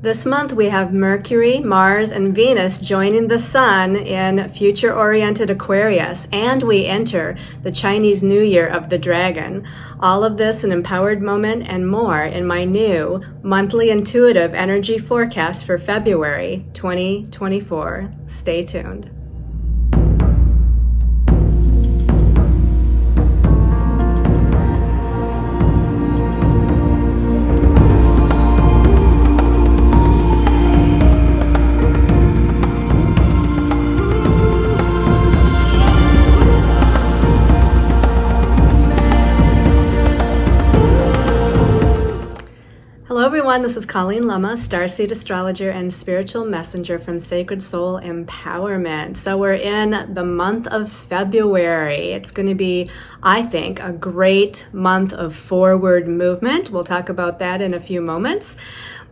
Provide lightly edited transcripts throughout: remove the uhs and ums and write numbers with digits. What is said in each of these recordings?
This month we have Mercury, Mars, and Venus joining the Sun in future-oriented Aquarius, and we enter the Chinese New Year of the Dragon. All of this an empowered moment and more in my new monthly intuitive energy forecast for February 2024. Stay tuned. Hello everyone, this is Colleen Lemma, starseed astrologer and spiritual messenger from Sacred Soul Empowerment. So we're in the month of February. It's going to be, I think, a great month of forward movement. We'll talk about that in a few moments.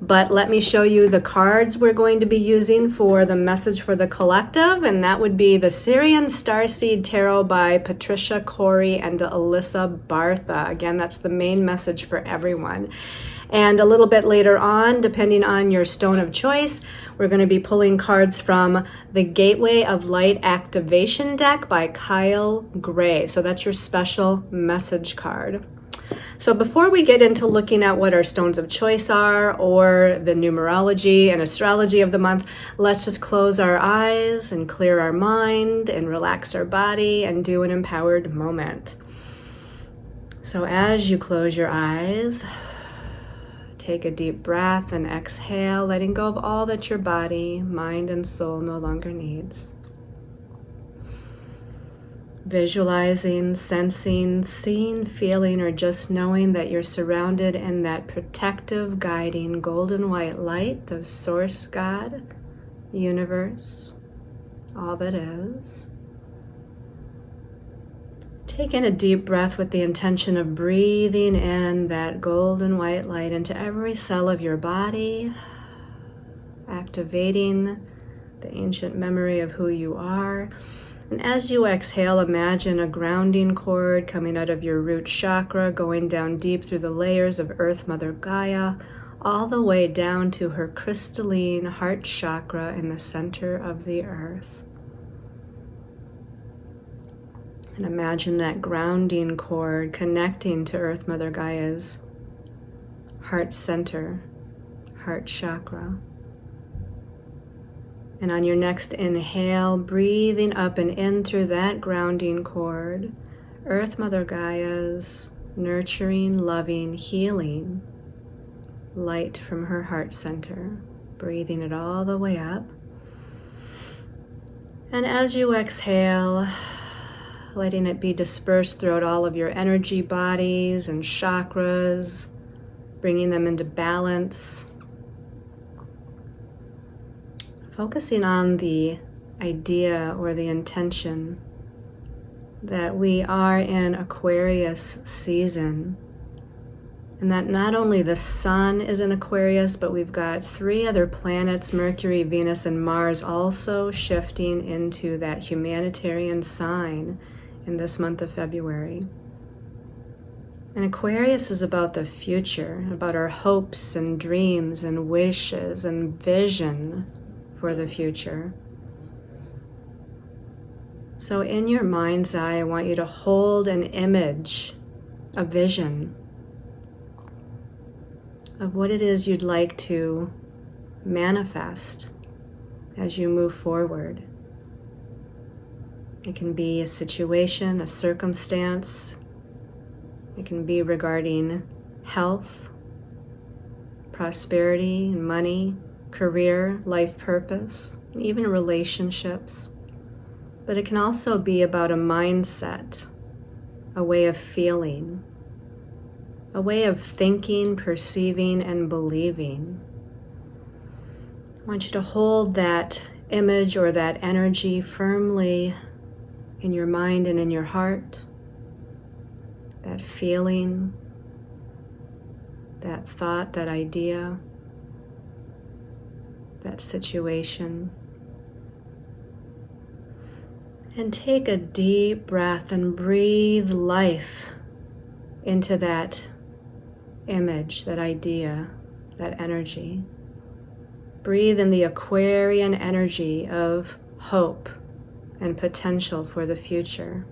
But let me show you the cards we're going to be using for the message for the collective, and that would be the Syrian Starseed Tarot by Patricia Corey and Alyssa Bartha. Again, that's the main message for everyone. And a little bit later on, depending on your stone of choice, we're going to be pulling cards from the Gateway of Light Activation deck by Kyle Gray. So that's your special message card. So before we get into looking at what our stones of choice are, or the numerology and astrology of the month, let's just close our eyes and clear our mind and relax our body and do an empowered moment. So as you close your eyes, take a deep breath and exhale, letting go of all that your body, mind, and soul no longer needs. Visualizing, sensing, seeing, feeling, or just knowing that you're surrounded in that protective, guiding, golden white light of Source God, universe, all that is. Take in a deep breath with the intention of breathing in that golden white light into every cell of your body, activating the ancient memory of who you are. And as you exhale, imagine a grounding cord coming out of your root chakra, going down deep through the layers of Earth Mother Gaia, all the way down to her crystalline heart chakra in the center of the earth. And imagine that grounding cord connecting to Earth Mother Gaia's heart center, heart chakra. And on your next inhale, breathing up and in through that grounding cord, Earth Mother Gaia's nurturing, loving, healing light from her heart center, breathing it all the way up. And as you exhale, letting it be dispersed throughout all of your energy bodies and chakras, bringing them into balance. Focusing on the idea or the intention that we are in Aquarius season, and that not only the sun is in Aquarius, but we've got 3 other planets, Mercury, Venus, and Mars, also shifting into that humanitarian sign in this month of February. And Aquarius is about the future, about our hopes and dreams and wishes and vision for the future. So in your mind's eye, I want you to hold an image, a vision of what it is you'd like to manifest as you move forward. It can be a situation, a circumstance. It can be regarding health, prosperity, money, career, life purpose, even relationships. But it can also be about a mindset, a way of feeling, a way of thinking, perceiving, and believing. I want you to hold that image or that energy firmly in your mind and in your heart, that feeling, that thought, that idea, that situation. And take a deep breath and breathe life into that image, that idea, that energy. Breathe in the Aquarian energy of hope and potential for the future.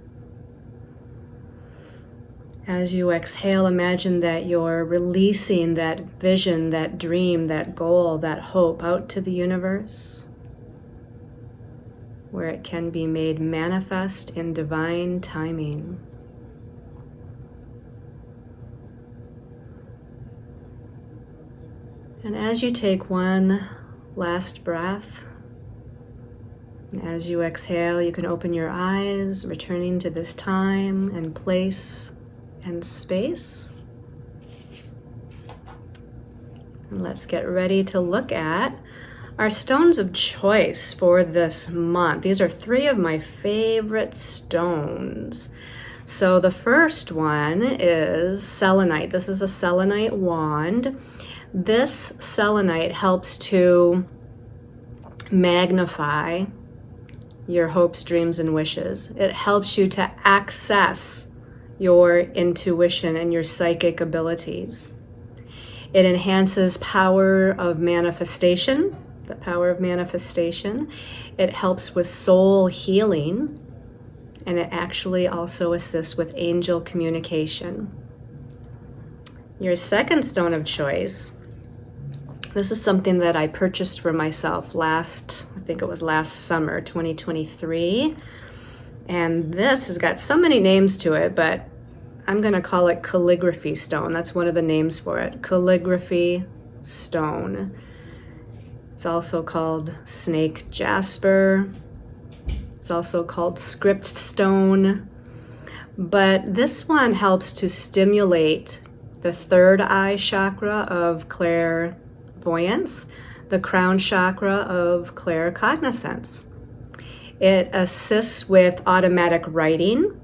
As you exhale, imagine that you're releasing that vision, that dream, that goal, that hope out to the universe, where it can be made manifest in divine timing. And as you take one last breath, and as you exhale, you can open your eyes, returning to this time and place and space. And let's get ready to look at our stones of choice for this month. These are 3 of my favorite stones. So the first one is selenite. This is a selenite wand. This selenite helps to magnify your hopes, dreams, and wishes. It helps you to access your intuition and your psychic abilities. It enhances power of manifestation, the power of manifestation. It helps with soul healing, and it actually also assists with angel communication. Your second stone of choice, this is something that I purchased for myself I think it was last summer, 2023. And this has got so many names to it, but I'm going to call it calligraphy stone. That's one of the names for it. Calligraphy stone. It's also called snake jasper. It's also called script stone. But this one helps to stimulate the third eye chakra of clairvoyance, the crown chakra of claircognizance. It assists with automatic writing.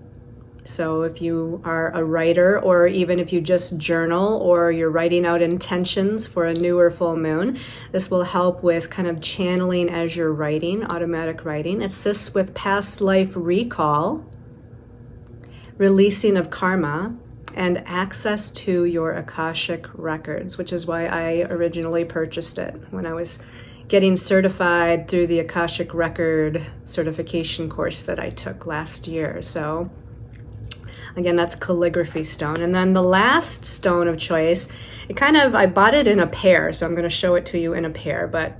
So if you are a writer, or even if you just journal, or you're writing out intentions for a new or full moon, this will help with kind of channeling as you're writing, automatic writing. It assists with past life recall, releasing of karma, and access to your Akashic records, which is why I originally purchased it when I was getting certified through the Akashic record certification course that I took last year. So again, that's calligraphy stone. And then the last stone of choice, I bought it in a pair, so I'm going to show it to you in a pair, but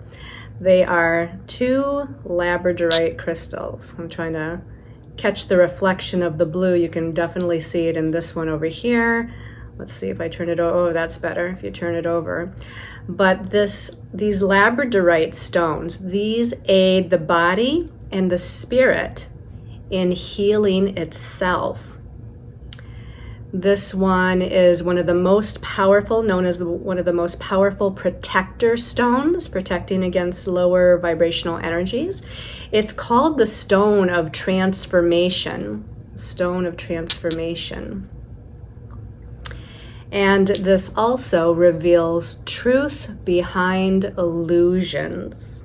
they are 2 labradorite crystals. I'm trying to catch the reflection of the blue. You can definitely see it in this one over here. Let's see if I turn it over. Oh, that's better if you turn it over. But these labradorite stones, these aid the body and the spirit in healing itself. This one is one of the most powerful, known as one of the most powerful protector stones, protecting against lower vibrational energies. It's called the stone of transformation, stone of transformation. And this also reveals truth behind illusions.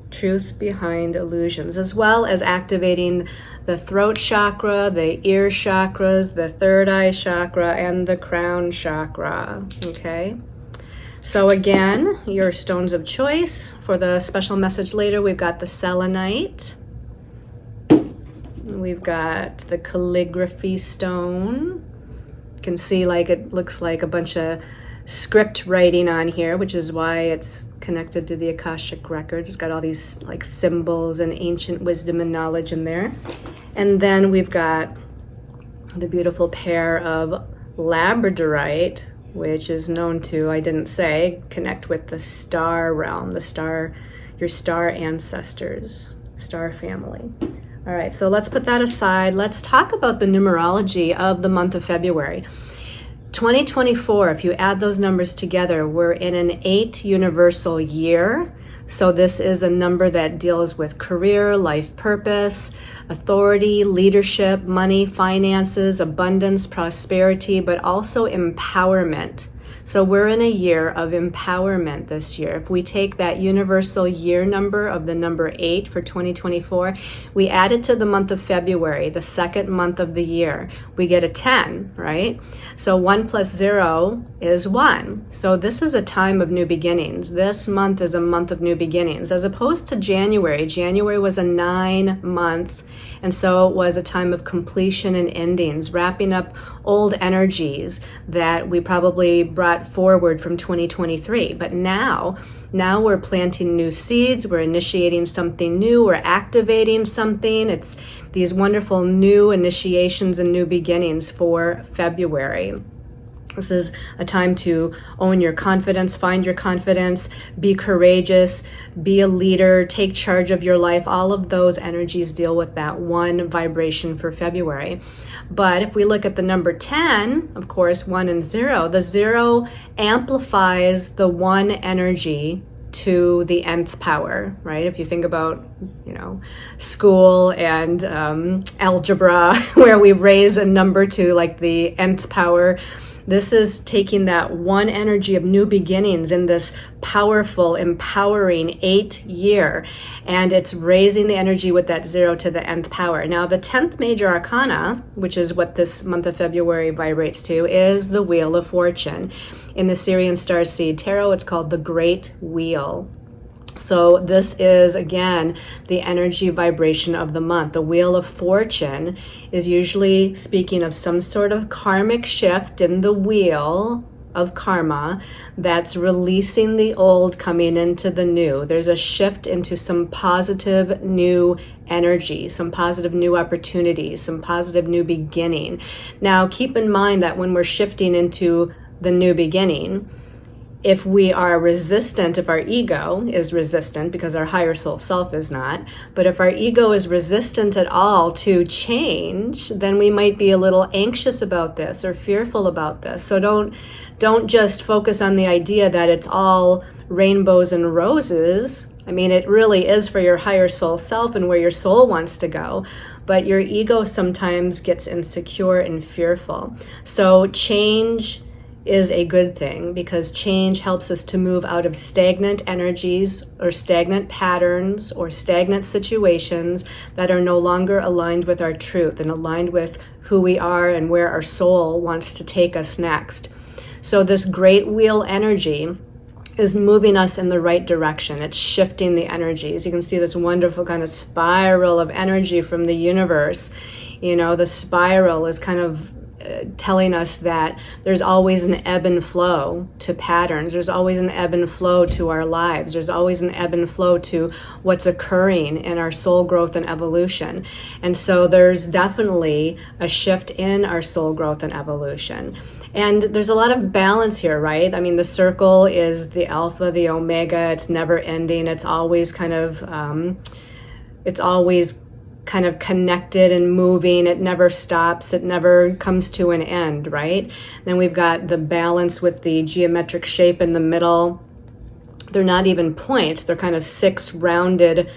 Truth behind illusions, as well as activating the throat chakra, the ear chakras, the third eye chakra, and the crown chakra. Okay? So again, your stones of choice for the special message later, we've got the selenite. We've got the calligraphy stone. You can see it looks like a bunch of script writing on here, which is why it's connected to the Akashic records. It's got all these symbols and ancient wisdom and knowledge in there. And then we've got the beautiful pair of labradorite, which is known to, I didn't say, connect with the star realm, your star ancestors, star family. All right, so let's put that aside. Let's talk about the numerology of the month of February. 2024, if you add those numbers together, we're in an 8 universal year. So this is a number that deals with career, life purpose, authority, leadership, money, finances, abundance, prosperity, but also empowerment. So we're in a year of empowerment this year. If we take that universal year number of the number 8 for 2024, we add it to the month of February, the second month of the year, we get a 10, right? So 1 plus 0 is 1. So this is a time of new beginnings. This month is a month of new beginnings, as opposed to January. January was a 9 month, and so it was a time of completion and endings, wrapping up old energies that we probably brought forward from 2023. But now we're planting new seeds, we're initiating something new, we're activating something. It's these wonderful new initiations and new beginnings for February. This is a time to own your confidence, find your confidence, be courageous, be a leader, take charge of your life. All of those energies deal with that one vibration for February. But if we look at the number 10, of course, 1 and 0, the 0 amplifies the 1 energy to the nth power, right? If you think about, school and algebra, where we raise a number to like the nth power, this is taking that 1 energy of new beginnings in this powerful, empowering 8 year, and it's raising the energy with that 0 to the nth power. Now, the 10th Major Arcana, which is what this month of February vibrates to, is the Wheel of Fortune. In the Syrian Starseed Tarot, it's called the Great Wheel. So this is, again, the energy vibration of the month. The Wheel of Fortune is usually speaking of some sort of karmic shift in the wheel of karma that's releasing the old, coming into the new. There's a shift into some positive new energy, some positive new opportunities, some positive new beginning. Now, keep in mind that when we're shifting into the new beginning, if we are resistant, if our ego is resistant, because our higher soul self is not, but if our ego is resistant at all to change, then we might be a little anxious about this or fearful about this. So don't just focus on the idea that it's all rainbows and roses. I mean, it really is for your higher soul self and where your soul wants to go, but your ego sometimes gets insecure and fearful. So change is a good thing, because change helps us to move out of stagnant energies or stagnant patterns or stagnant situations that are no longer aligned with our truth and aligned with who we are and where our soul wants to take us next. So this great wheel energy is moving us in the right direction. It's shifting the energies. You can see this wonderful kind of spiral of energy from the universe. The spiral is kind of telling us that there's always an ebb and flow to patterns. There's always an ebb and flow to our lives. There's always an ebb and flow to what's occurring in our soul growth and evolution. And so there's definitely a shift in our soul growth and evolution. And there's a lot of balance here, right? I mean, the circle is the alpha, the omega. It's never ending. It's always kind of connected and moving. It never stops. It never comes to an end, right? Then we've got the balance with the geometric shape in the middle. They're not even points. They're kind of 6 rounded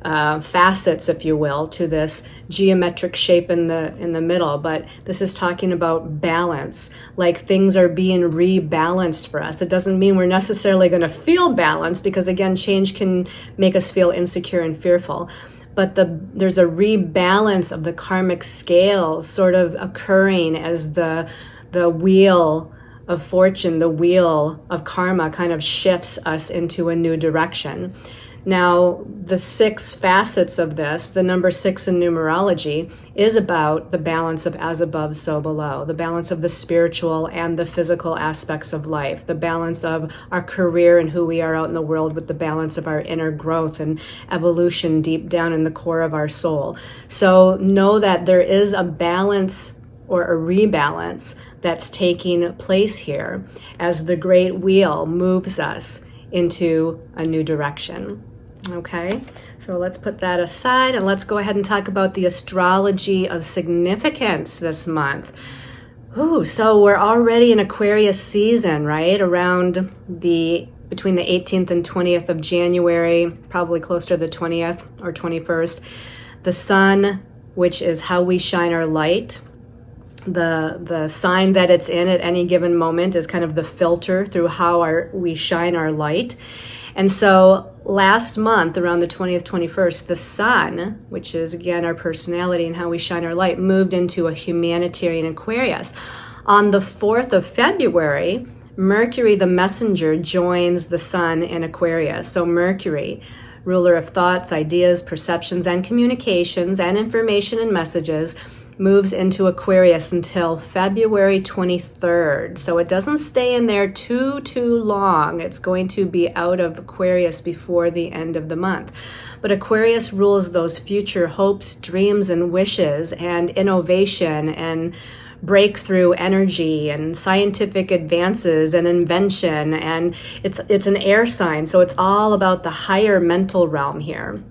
facets, if you will, to this geometric shape in the middle. But this is talking about balance, like things are being rebalanced for us. It doesn't mean we're necessarily going to feel balanced, because again, change can make us feel insecure and fearful. But there's a rebalance of the karmic scales sort of occurring as the wheel of fortune, the wheel of karma kind of shifts us into a new direction. Now, the 6 facets of this, the number 6 in numerology, is about the balance of as above, so below, the balance of the spiritual and the physical aspects of life, the balance of our career and who we are out in the world with the balance of our inner growth and evolution deep down in the core of our soul. So know that there is a balance or a rebalance that's taking place here as the great wheel moves us into a new direction. Okay, so let's put that aside and let's go ahead and talk about the astrology of significance this month. Ooh, so we're already in Aquarius season, right? Around between the 18th and 20th of January, probably closer to the 20th or 21st. The sun, which is how we shine our light, the sign that it's in at any given moment is kind of the filter through how we shine our light. And so last month, around the 20th, 21st, the sun, which is again our personality and how we shine our light, moved into a humanitarian Aquarius. On the 4th of February, Mercury, the messenger, joins the sun in Aquarius. So Mercury, ruler of thoughts, ideas, perceptions, and communications, and information and messages, moves into Aquarius until February 23rd. So it doesn't stay in there too long. It's going to be out of Aquarius before the end of the month. But Aquarius rules those future hopes, dreams, and wishes, and innovation, and breakthrough energy, and scientific advances, and invention. And it's an air sign, so it's all about the higher mental realm here.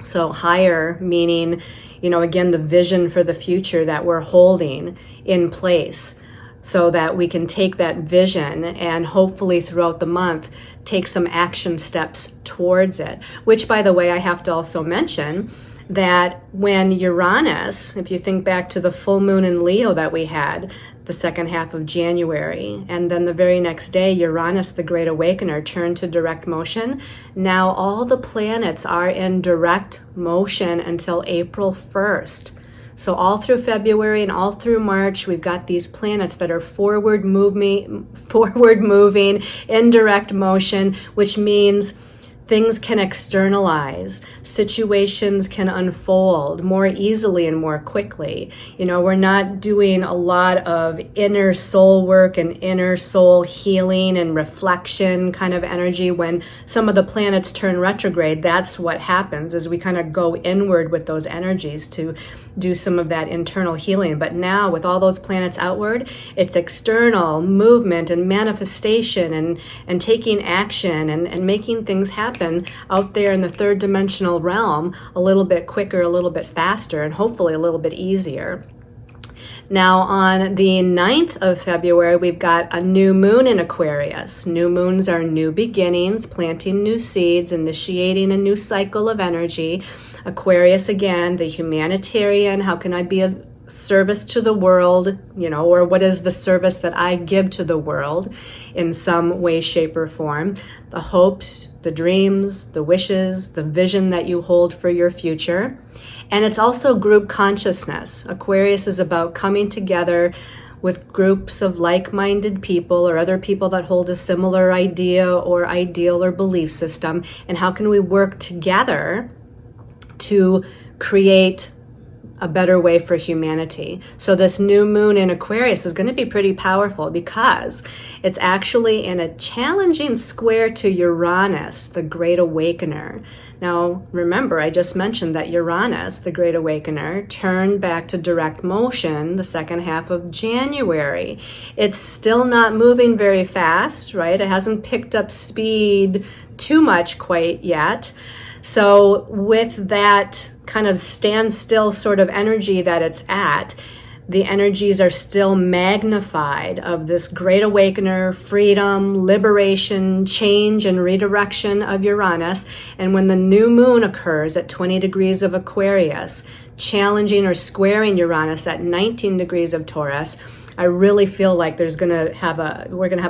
So higher meaning, again, the vision for the future that we're holding in place, so that we can take that vision and hopefully throughout the month take some action steps towards it. Which, by the way, I have to also mention that when Uranus, if you think back to the full moon in Leo that we had the second half of January, and then the very next day, Uranus, the Great Awakener, turned to direct motion. Now all the planets are in direct motion until April 1st. So all through February and all through March, we've got these planets that are forward moving in direct motion, which means things can externalize, situations can unfold more easily and more quickly. We're not doing a lot of inner soul work and inner soul healing and reflection kind of energy. When some of the planets turn retrograde, that's what happens, is we kind of go inward with those energies to do some of that internal healing. But now with all those planets outward, it's external movement and manifestation and taking action and making things happen out there in the third dimensional realm a little bit quicker, a little bit faster, and hopefully a little bit easier. Now on the 9th of February, we've got a new moon in Aquarius. New moons are new beginnings, planting new seeds, initiating a new cycle of energy. Aquarius, again, the humanitarian, how can I be of service to the world, or what is the service that I give to the world in some way, shape, or form. The hopes, the dreams, the wishes, the vision that you hold for your future. And it's also group consciousness. Aquarius is about coming together with groups of like-minded people or other people that hold a similar idea or ideal or belief system. And how can we work together to create a better way for humanity? So this new moon in Aquarius is going to be pretty powerful because it's actually in a challenging square to Uranus, the Great Awakener. Now, remember, I just mentioned that Uranus, the Great Awakener, turned back to direct motion the second half of January. It's still not moving very fast, right? It hasn't picked up speed too much quite yet. So with that kind of standstill sort of energy that it's at, the energies are still magnified of this Great Awakener, freedom, liberation, change, and redirection of Uranus. And when the new moon occurs at 20 degrees of Aquarius, challenging or squaring Uranus at 19 degrees of Taurus, I really feel like we're going to have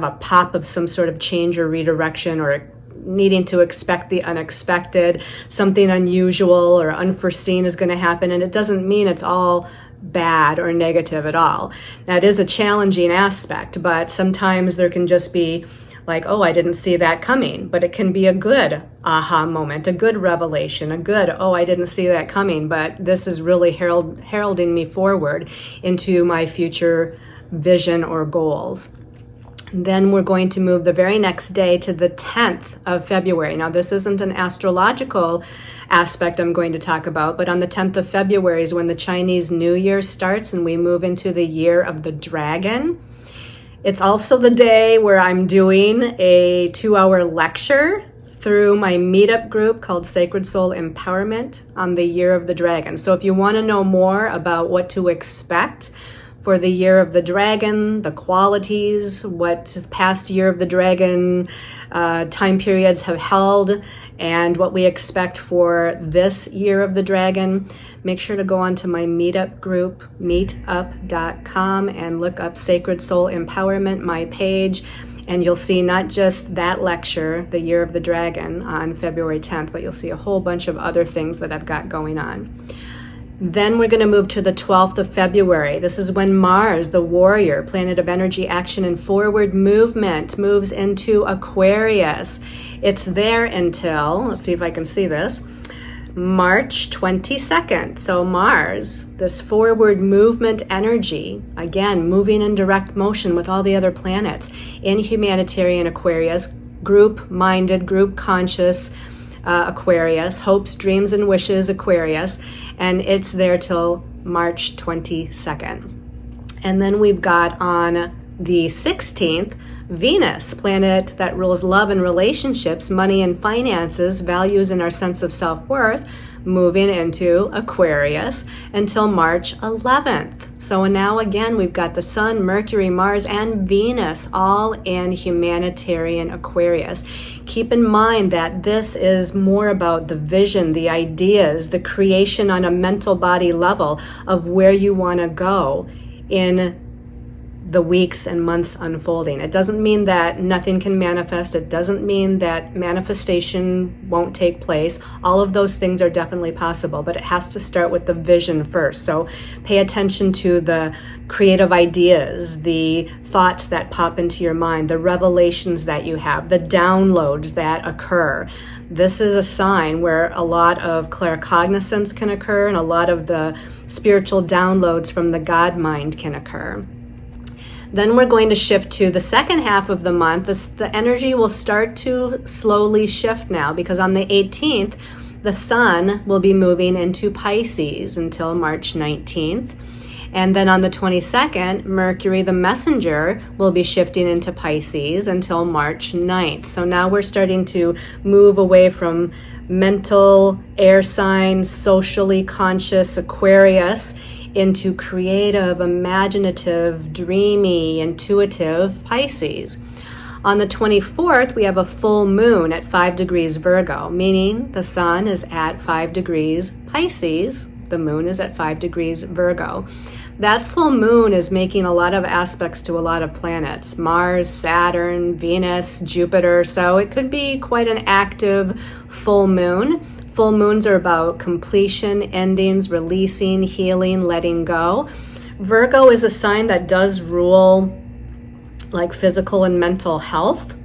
a pop of some sort of change or redirection, or needing to expect the unexpected. Something unusual or unforeseen is going to happen, and it doesn't mean it's all bad or negative at all. That is a challenging aspect, but sometimes there can just be like, oh, I didn't see that coming. But it can be a good aha moment, a good revelation, a good, oh, I didn't see that coming, but this is really heralding me forward into my future vision or goals. Then we're going to move the very next day to the 10th of February. Now, this isn't an astrological aspect I'm going to talk about, but on the 10th of February is when the Chinese New Year starts and we move into the year of the dragon. It's also the day where I'm doing a 2-hour lecture through my meetup group called Sacred Soul Empowerment on the year of the dragon. So if you want to know more about what to expect for the year of the dragon, the qualities, what past year of the dragon time periods have held, and what we expect for this year of the dragon. Make sure to go onto my meetup group, meetup.com, and look up Sacred Soul Empowerment, my page, and you'll see not just that lecture, the year of the dragon, on February 10th, but you'll see a whole bunch of other things that I've got going on. Then we're going to move to the 12th of February. This is when Mars, the warrior, planet of energy, action, and forward movement, moves into Aquarius. It's there until, let's see if I can see this, March 22nd. So Mars, this forward movement energy, again, moving in direct motion with all the other planets in humanitarian Aquarius, group-minded, group-conscious Aquarius, hopes, dreams, and wishes Aquarius, and it's there till March 22nd. And then we've got on the 16th, Venus, planet that rules love and relationships, money and finances, values and our sense of self-worth, moving into Aquarius until March 11th. So now again, we've got the Sun, Mercury, Mars, and Venus all in humanitarian Aquarius. Keep in mind that this is more about the vision, the ideas, the creation on a mental body level of where you want to go in the weeks and months unfolding. It doesn't mean that nothing can manifest. It doesn't mean that manifestation won't take place. All of those things are definitely possible, but it has to start with the vision first. So pay attention to the creative ideas, the thoughts that pop into your mind, the revelations that you have, the downloads that occur. This is a sign where a lot of claircognizance can occur and a lot of the spiritual downloads from the God mind can occur. Then we're going to shift to the second half of the month. The energy will start to slowly shift now because on the 18th, the Sun will be moving into Pisces until March 19th. And then on the 22nd, Mercury, the messenger, will be shifting into Pisces until March 9th. So now we're starting to move away from mental, air signs, socially conscious Aquarius into creative, imaginative, dreamy, intuitive Pisces. On the 24th, we have a full moon at 5 degrees Virgo, meaning the Sun is at 5 degrees Pisces. The moon is at 5 degrees Virgo. That full moon is making a lot of aspects to a lot of planets, Mars, Saturn, Venus, Jupiter. So it could be quite an active full moon. Full moons are about completion, endings, releasing, healing, letting go. Virgo is a sign that does rule like physical and mental health,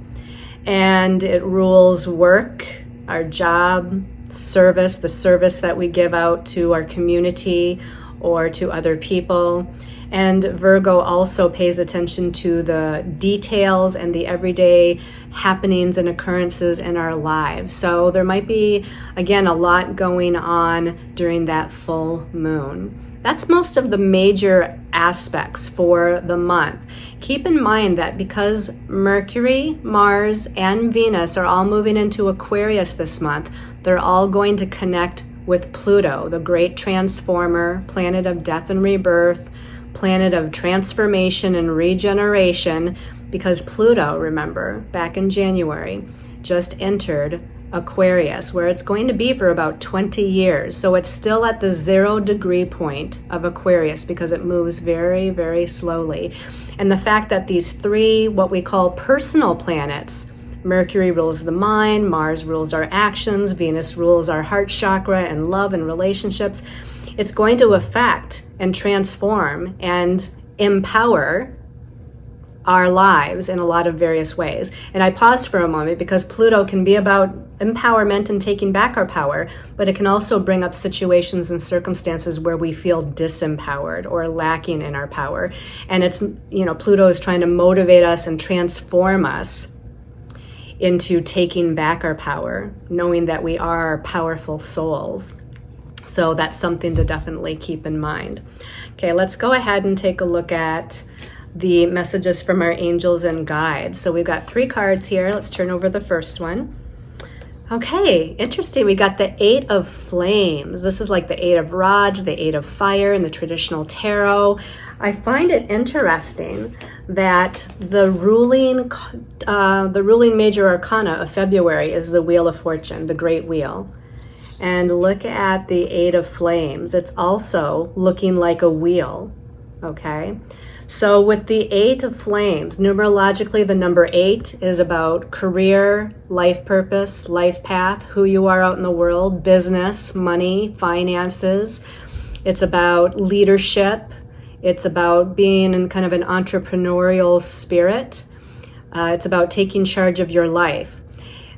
and it rules work, our job, service, the service that we give out to our community or to other people. And Virgo also pays attention to the details and the everyday happenings and occurrences in our lives. So there might be, again, a lot going on during that full moon. That's most of the major aspects for the month. Keep in mind that because Mercury, Mars, and Venus are all moving into Aquarius this month, they're all going to connect with Pluto, the great transformer, planet of death and rebirth, planet of transformation and regeneration, because Pluto, remember, back in January, just entered Aquarius, where it's going to be for about 20 years. So it's still at the 0 degree point of Aquarius because it moves very, very slowly. And the fact that these three, what we call personal planets, Mercury rules the mind, Mars rules our actions, Venus rules our heart chakra and love and relationships, it's going to affect and transform and empower our lives in a lot of various ways. And I paused for a moment because Pluto can be about empowerment and taking back our power, but it can also bring up situations and circumstances where we feel disempowered or lacking in our power. And it's, Pluto is trying to motivate us and transform us into taking back our power, knowing that we are powerful souls. So that's something to definitely keep in mind. Okay, let's go ahead and take a look at the messages from our angels and guides. So we've got 3 cards here. Let's turn over the first one. Okay, interesting. We got the 8 of Flames. This is like the 8 of Rods, the 8 of Fire in the traditional tarot. I find it interesting that the ruling major arcana of February is the Wheel of Fortune, the Great Wheel. And look at the Eight of Flames. It's also looking like a wheel, okay? So with the Eight of Flames, numerologically, the number 8 is about career, life purpose, life path, who you are out in the world, business, money, finances. It's about leadership. It's about being in kind of an entrepreneurial spirit. It's about taking charge of your life.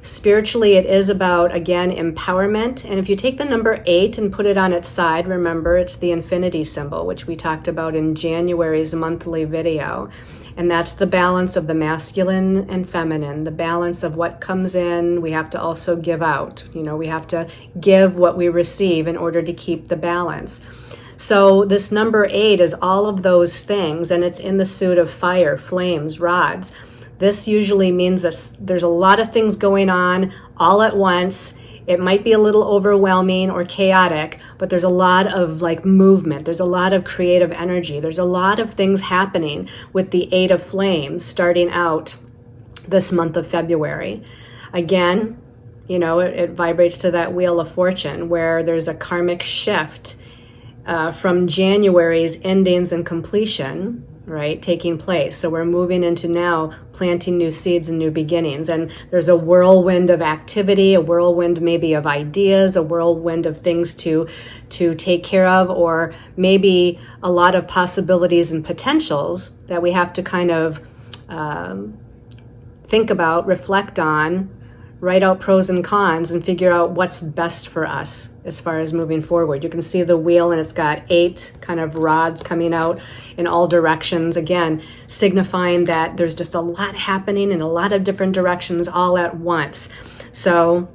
Spiritually, it is about, again, empowerment. And if you take the number 8 and put it on its side, remember it's the infinity symbol, which we talked about in January's monthly video. And that's the balance of the masculine and feminine, the balance of what comes in. We have to also give out. You know, we have to give what we receive in order to keep the balance. So this number 8 is all of those things, and it's in the suit of fire, flames, rods. This usually means that there's a lot of things going on all at once. It might be a little overwhelming or chaotic, but there's a lot of like movement. There's a lot of creative energy. There's a lot of things happening with the Eight of Flames starting out this month of February. Again, you know, it vibrates to that Wheel of Fortune where there's a karmic shift from January's endings and completion, right, taking place. So we're moving into now planting new seeds and new beginnings. And there's a whirlwind of activity, a whirlwind maybe of ideas, a whirlwind of things to take care of, or maybe a lot of possibilities and potentials that we have to kind of think about, reflect on, write out pros and cons, and figure out what's best for us as far as moving forward. You can see the wheel, and it's got 8 kind of rods coming out in all directions, again, signifying that there's just a lot happening in a lot of different directions all at once. So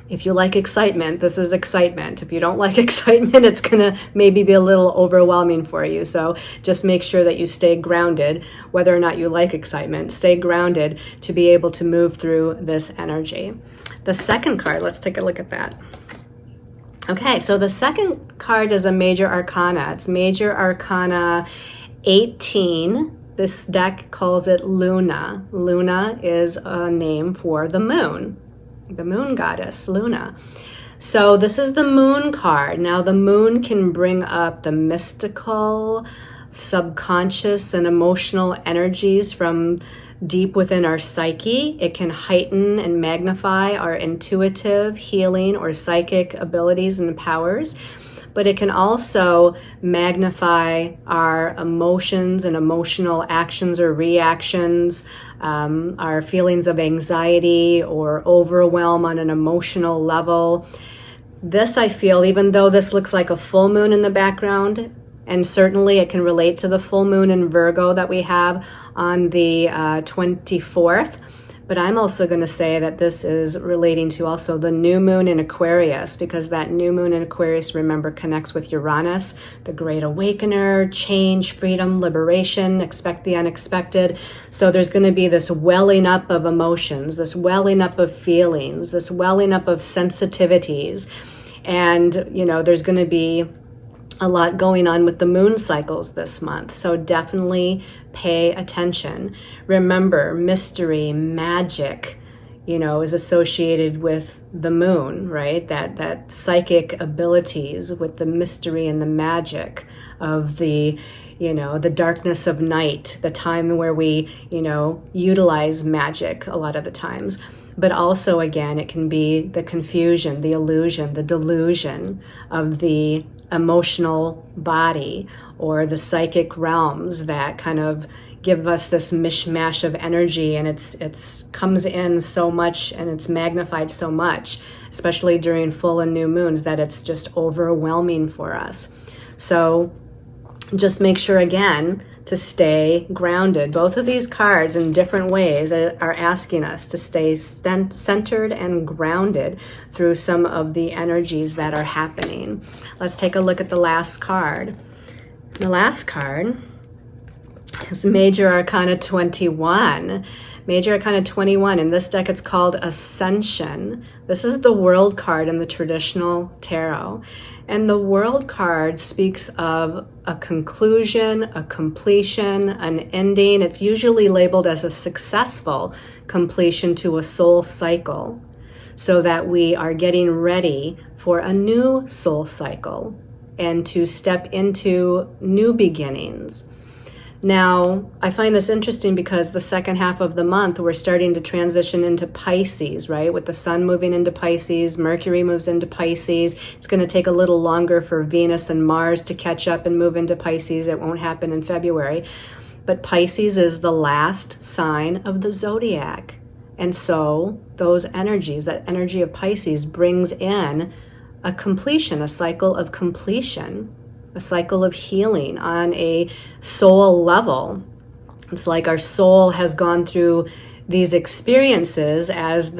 if you like excitement, this is excitement. If you don't like excitement, it's going to maybe be a little overwhelming for you. So just make sure that you stay grounded, whether or not you like excitement, stay grounded to be able to move through this energy. The second card, let's take a look at that. Okay, so the second card is a Major Arcana. It's Major Arcana 18. This deck calls it Luna. Luna is a name for the moon goddess, Luna. So this is the moon card. Now the moon can bring up the mystical, subconscious, and emotional energies from deep within our psyche. It can heighten and magnify our intuitive, healing, or psychic abilities and powers. But it can also magnify our emotions and emotional actions or reactions, our feelings of anxiety or overwhelm on an emotional level. This, I feel, even though this looks like a full moon in the background, and certainly it can relate to the full moon in Virgo that we have on the 24th, but I'm also going to say that this is relating to also the new moon in Aquarius, because that new moon in Aquarius, remember, connects with Uranus, the great awakener, change, freedom, liberation, expect the unexpected. So there's going to be this welling up of emotions, this welling up of feelings, this welling up of sensitivities. And, you know, there's going to be a lot going on with the moon cycles this month. So definitely pay attention. Remember, mystery, magic, you know, is associated with the moon, right? That psychic abilities with the mystery and the magic of the, you know, the darkness of night, the time where we, you know, utilize magic a lot of the times. But also, again, it can be the confusion, the illusion, the delusion of the emotional body or the psychic realms that kind of give us this mishmash of energy, and it's comes in so much and it's magnified so much, especially during full and new moons, that it's just overwhelming for us. So just make sure, again, to stay grounded. Both of these cards in different ways are asking us to stay centered and grounded through some of the energies that are happening. Let's take a look at the last card. The last card is Major Arcana 21. Major Arcana 21. In this deck, it's called Ascension. This is the World card in the traditional tarot. And the World card speaks of a conclusion, a completion, an ending. It's usually labeled as a successful completion to a soul cycle, so that we are getting ready for a new soul cycle and to step into new beginnings. Now, I find this interesting because the second half of the month, we're starting to transition into Pisces, right? With the sun moving into Pisces, Mercury moves into Pisces. It's going to take a little longer for Venus and Mars to catch up and move into Pisces. It won't happen in February. But Pisces is the last sign of the zodiac. And so those energies, that energy of Pisces brings in a completion, a cycle of completion, a cycle of healing on a soul level. It's like our soul has gone through these experiences as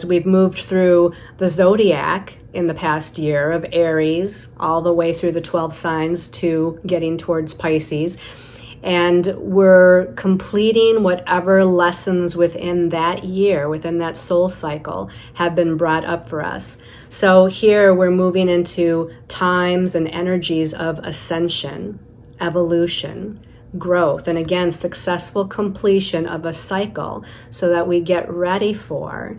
we've moved through the zodiac in the past year of Aries, all the way through the 12 signs to getting towards Pisces. And we're completing whatever lessons within that year, within that soul cycle, have been brought up for us. So here we're moving into times and energies of ascension, evolution, growth, and again, successful completion of a cycle so that we get ready for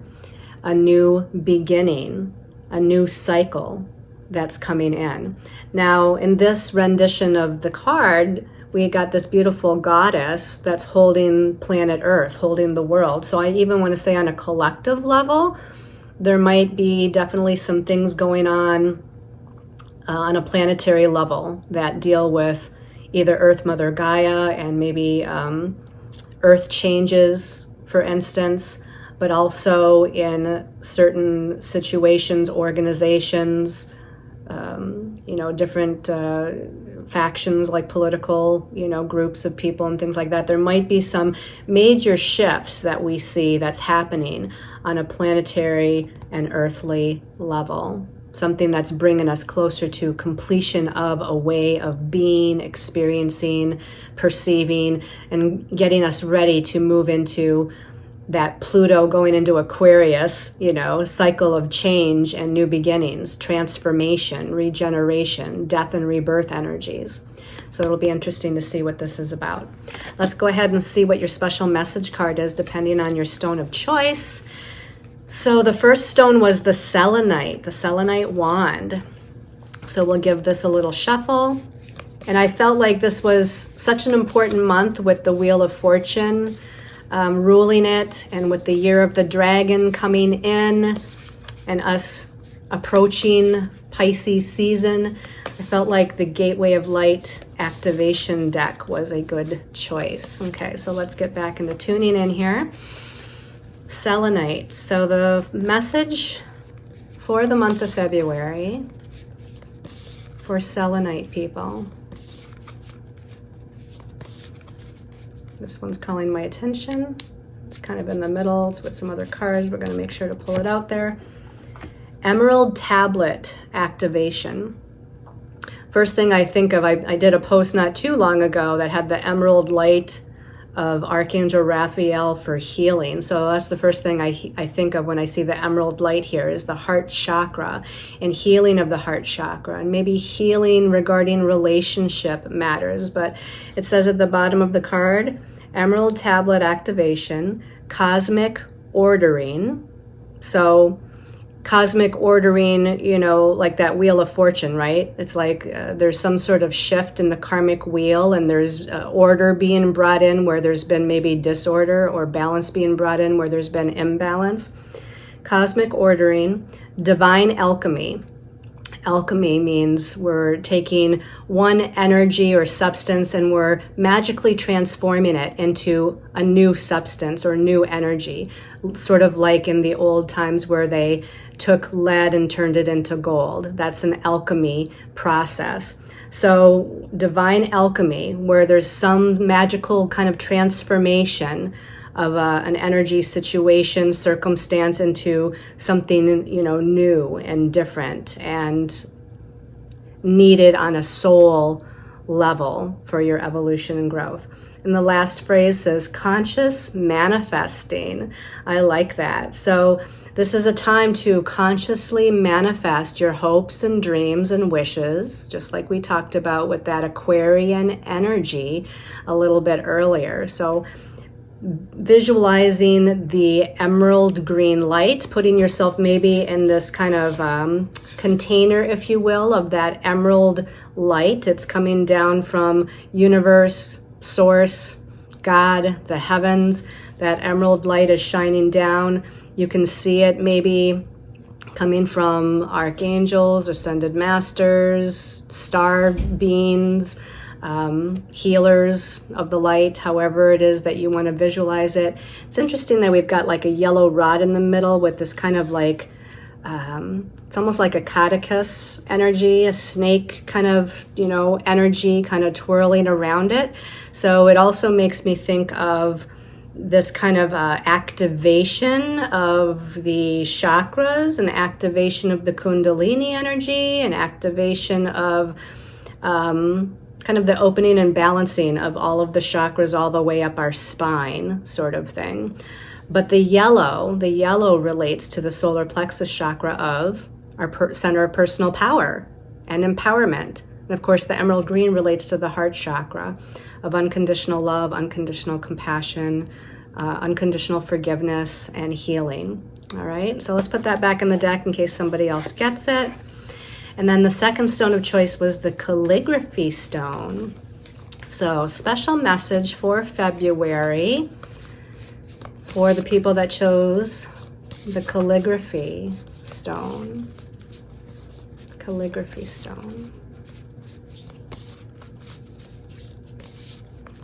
a new beginning, a new cycle that's coming in. Now, in this rendition of the card, we got this beautiful goddess that's holding planet Earth, holding the world. So I even want to say on a collective level, there might be definitely some things going on a planetary level that deal with either Earth Mother Gaia and maybe Earth changes, for instance, but also in certain situations, organizations, different factions like political, groups of people and things like that. There might be some major shifts that we see that's happening on a planetary and earthly level. Something that's bringing us closer to completion of a way of being, experiencing, perceiving, and getting us ready to move into that Pluto going into Aquarius, cycle of change and new beginnings, transformation, regeneration, death and rebirth energies. So it'll be interesting to see what this is about. Let's go ahead and see what your special message card is, depending on your stone of choice. So the first stone was the selenite wand. So we'll give this a little shuffle. And I felt like this was such an important month with the Wheel of Fortune ruling it, and with the Year of the Dragon coming in and us approaching Pisces season, I felt like the Gateway of Light activation deck was a good choice. Okay, so let's get back into tuning in here. Selenite. So the message for the month of February for selenite people. This one's calling my attention. It's kind of in the middle. It's with some other cards. We're going to make sure to pull it out there. Emerald Tablet activation. First thing I think of, I did a post not too long ago that had the emerald light of Archangel Raphael for healing. So that's the first thing I think of when I see the emerald light here, is the heart chakra and healing of the heart chakra, and maybe healing regarding relationship matters. But it says at the bottom of the card, emerald tablet activation, cosmic ordering. So cosmic ordering, like that Wheel of Fortune, right? It's like there's some sort of shift in the karmic wheel, and there's order being brought in where there's been maybe disorder, or balance being brought in where there's been imbalance. Cosmic ordering, divine alchemy. Alchemy means we're taking one energy or substance and we're magically transforming it into a new substance or new energy, sort of like in the old times where they took lead and turned it into gold. That's an alchemy process. So divine alchemy, where there's some magical kind of transformation of an energy situation, circumstance into something, new and different and needed on a soul level for your evolution and growth. And the last phrase says conscious manifesting. I like that. So this is a time to consciously manifest your hopes and dreams and wishes, just like we talked about with that Aquarian energy a little bit earlier. So visualizing the emerald green light, putting yourself maybe in this kind of container, if you will, of that emerald light. It's coming down from universe, source, God, the heavens. That emerald light is shining down. You can see it maybe coming from archangels, ascended masters, star beings, healers of the light, however it is that you want to visualize it. It's interesting that we've got like a yellow rod in the middle with this kind of like, it's almost like a caduceus energy, a snake kind of, energy kind of twirling around it. So it also makes me think of this kind of activation of the chakras, an activation of the Kundalini energy, an activation of kind of the opening and balancing of all of the chakras all the way up our spine sort of thing. But the yellow relates to the solar plexus chakra of our center of personal power and empowerment. And of course, the emerald green relates to the heart chakra of unconditional love, unconditional compassion, unconditional forgiveness, and healing. All right, so let's put that back in the deck in case somebody else gets it. And then the second stone of choice was the calligraphy stone. So special message for February for the people that chose the calligraphy stone. Calligraphy stone.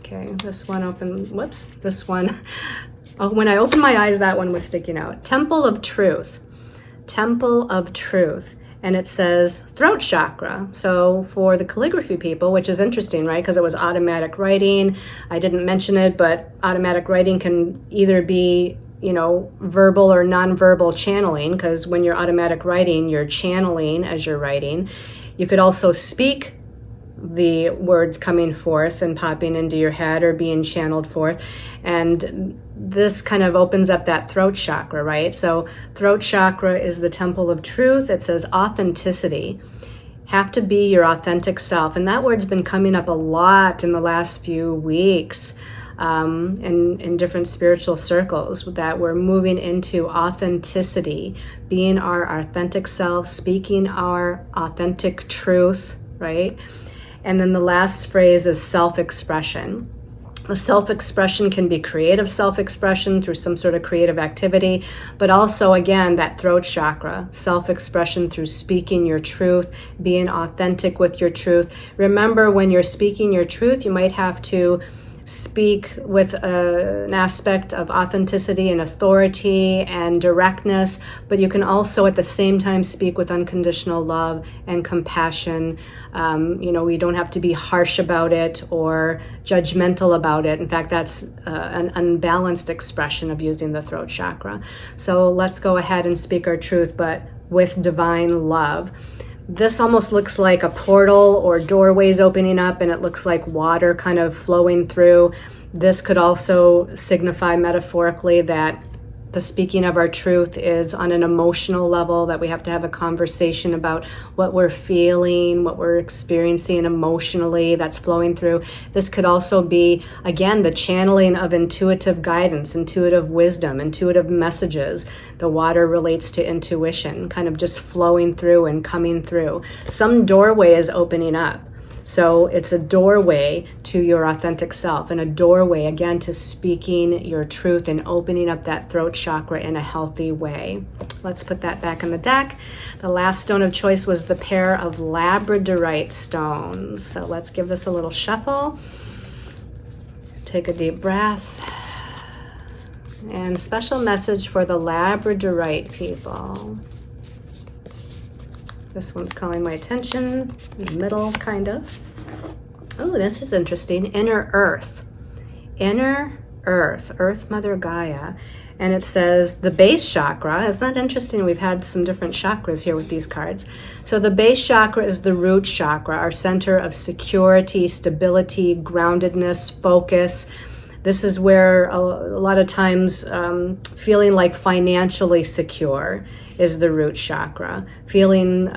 Okay, this one this one. Oh, when I opened my eyes, that one was sticking out. Temple of Truth. Temple of Truth. And it says throat chakra. So for the calligraphy people, which is interesting, right? Because it was automatic writing. I didn't mention it, but automatic writing can either be, verbal or nonverbal channeling, because when you're automatic writing, you're channeling as you're writing. You could also speak the words coming forth and popping into your head or being channeled forth. And this kind of opens up that throat chakra, right? So throat chakra is the temple of truth. It says authenticity. Have to be your authentic self. And that word's been coming up a lot in the last few weeks in different spiritual circles, that we're moving into authenticity, being our authentic self, speaking our authentic truth, right? And then the last phrase is self-expression. The self-expression can be creative self-expression through some sort of creative activity, but also, again, that throat chakra, self-expression through speaking your truth, being authentic with your truth. Remember, when you're speaking your truth, you might have to speak with an aspect of authenticity and authority and directness, but you can also at the same time speak with unconditional love and compassion. You don't have to be harsh about it or judgmental about it. In fact, that's an unbalanced expression of using the throat chakra. So let's go ahead and speak our truth, but with divine love. This almost looks like a portal or doorways opening up, and it looks like water kind of flowing through. This could also signify metaphorically that the speaking of our truth is on an emotional level, that we have to have a conversation about what we're feeling, what we're experiencing emotionally that's flowing through. This could also be, again, the channeling of intuitive guidance, intuitive wisdom, intuitive messages. The water relates to intuition, kind of just flowing through and coming through. Some doorway is opening up. So it's a doorway to your authentic self, and a doorway, again, to speaking your truth and opening up that throat chakra in a healthy way. Let's put that back in the deck. The last stone of choice was the pair of labradorite stones. So let's give this a little shuffle. Take a deep breath. And special message for the labradorite people. This one's calling my attention, in the middle, kind of. Oh, this is interesting. Inner Earth. Inner Earth, Earth Mother Gaia. And it says the base chakra. Isn't that interesting? We've had some different chakras here with these cards. So the base chakra is the root chakra, our center of security, stability, groundedness, focus. This is where a lot of times feeling like financially secure is the root chakra. Feeling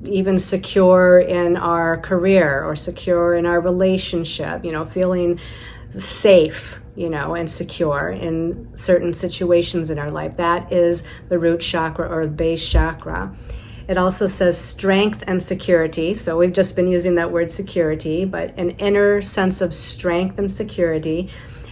even secure in our career or secure in our relationship, feeling safe, and secure in certain situations in our life. That is the root chakra or base chakra. It also says strength and security. So we've just been using that word security, but an inner sense of strength and security,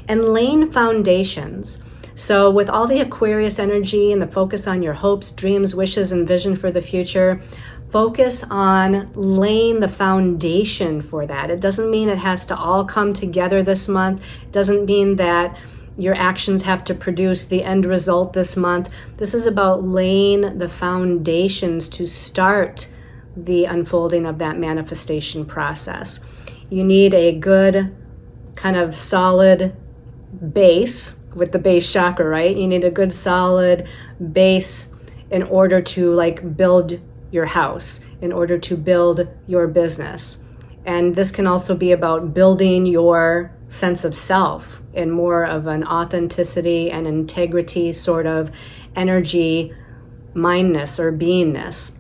and laying foundations. So with all the Aquarius energy and the focus on your hopes, dreams, wishes, and vision for the future, focus on laying the foundation for that. It doesn't mean it has to all come together this month. It doesn't mean that your actions have to produce the end result this month. This is about laying the foundations to start the unfolding of that manifestation process. You need a good kind of solid base with the base chakra, right? You need a good solid base in order to build your house, in order to build your business. And this can also be about building your sense of self in more of an authenticity and integrity sort of energy, mindness or beingness.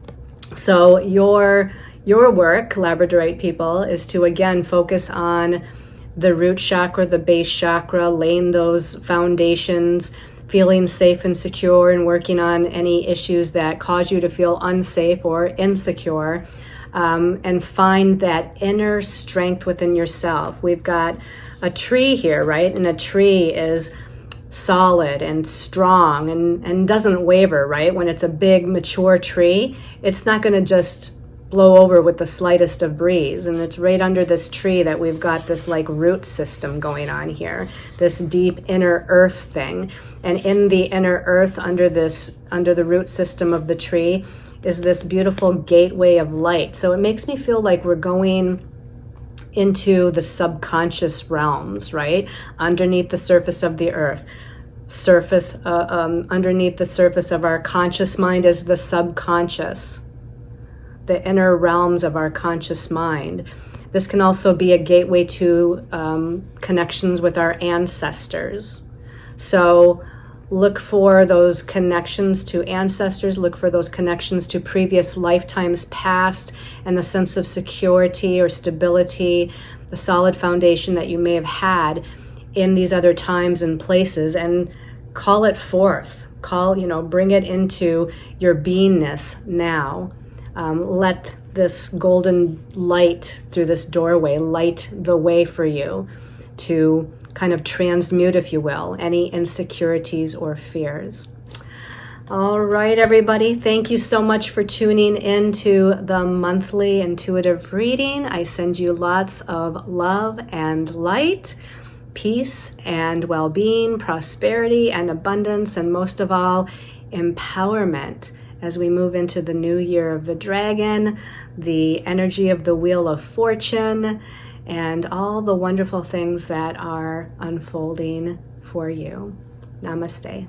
So your work, Labradorite people, is to again focus on the root chakra, the base chakra, laying those foundations, feeling safe and secure, and working on any issues that cause you to feel unsafe or insecure, and find that inner strength within yourself. We've got a tree here, right? And a tree is solid and strong and doesn't waver, right? When it's a big, mature tree, it's not going to just blow over with the slightest of breeze. And it's right under this tree that we've got this root system going on here, this deep inner earth thing. And in the inner earth, under the root system of the tree, is this beautiful gateway of light. So it makes me feel like we're going into the subconscious realms, right? Underneath the surface of the earth. Underneath the surface of our conscious mind is the subconscious, the inner realms of our conscious mind. This can also be a gateway to connections with our ancestors. So look for those connections to ancestors, look for those connections to previous lifetimes past, and the sense of security or stability, the solid foundation that you may have had in these other times and places, and call it forth. Bring it into your beingness now. Let this golden light through this doorway light the way for you to kind of transmute, if you will, any insecurities or fears. All right, everybody. Thank you so much for tuning into the monthly intuitive reading. I send you lots of love and light, peace and well-being, prosperity and abundance, and most of all, empowerment as we move into the new year of the dragon, the energy of the wheel of fortune, and all the wonderful things that are unfolding for you. Namaste.